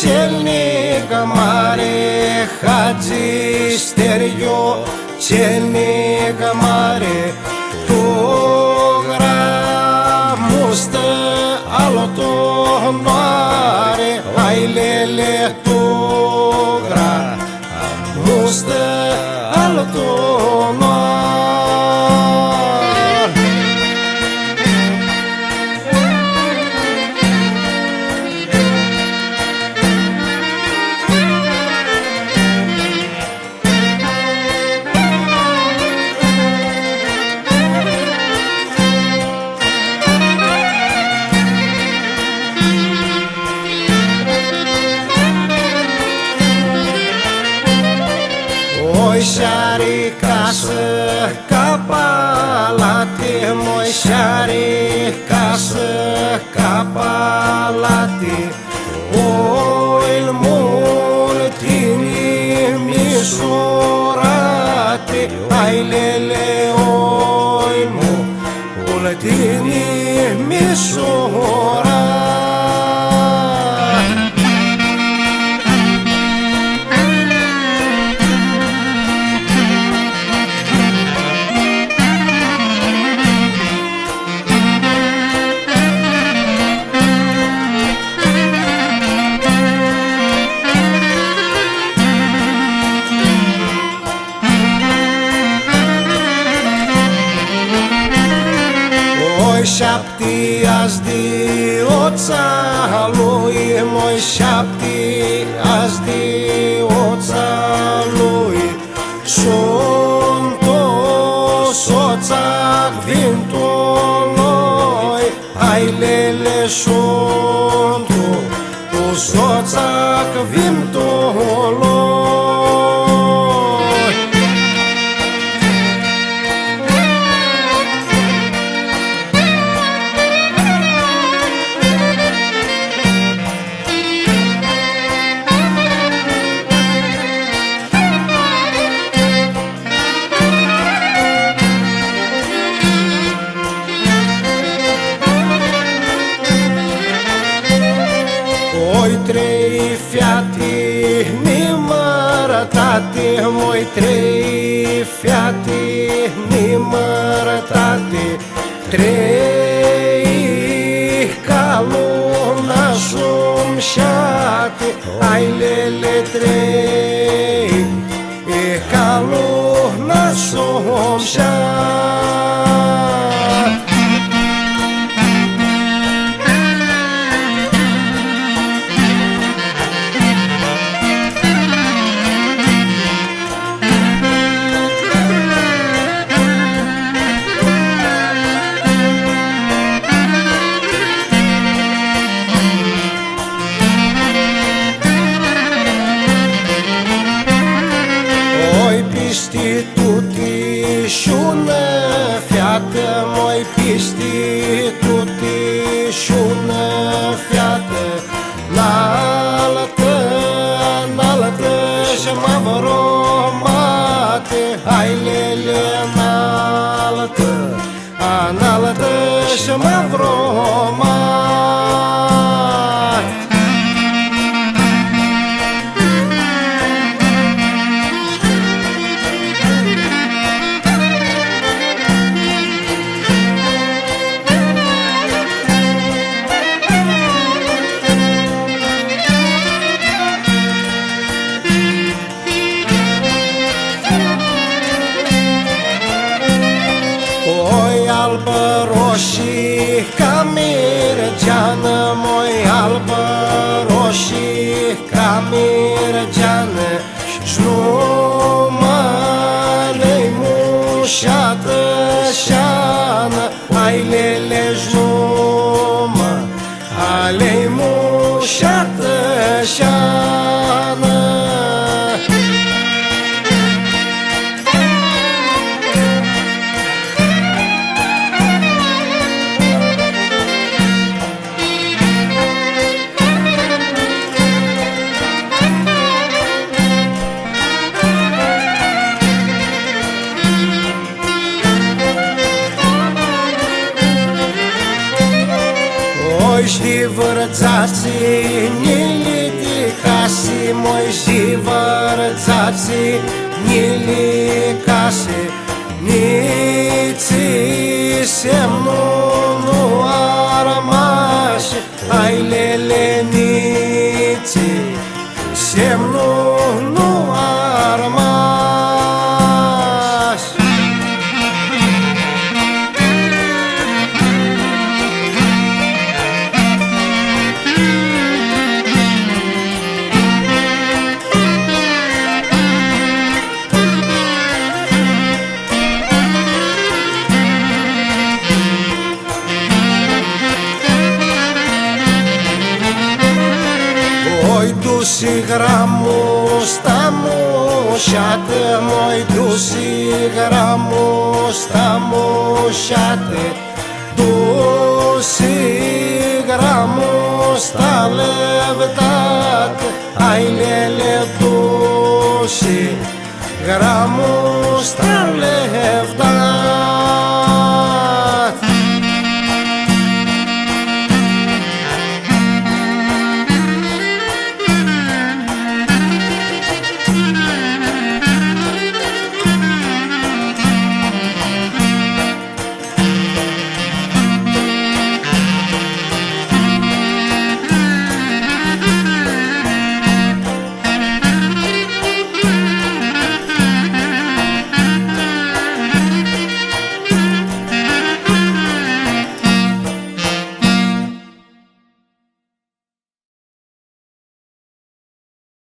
celnic mare, Hagi Steriu, celnic mare, tu gramustă alotonoare, ai lele tu gramustă alotonoare. Oi și-are casă capalate, moi și-are casă capalate, oi-l multi mișurate, ai lele oi multi mișurate. Șapte azi de oța lui, moi șapte azi de oța lui, sunt o soțac vintului, ai lele sunt o soțac vintului. Oi trei fiate nimărătate, moi trei fiate nimărătate, trei ca luna șumșate, ai lele trei ca luna șumșate. Pisti tuti și-una fiată, moi pisti tuti și-una fiată, Naltă, naltă și-mă vromate, hai lele naltă, naltă și-mă vromate. Albă roșii ca mergeană, moi albă roșii ca mergeană, și numai mușată șană, ai lele jnumă, alei mușată șană. Oi știi vărățații, nili de moj živar caci njili kase nici se mnu armaš aj lele nici se mnu armaš. Dusi gramusta mușate, moi dusi gramusta mușate, dusi gramusta levtate, ai lele dusi gramusta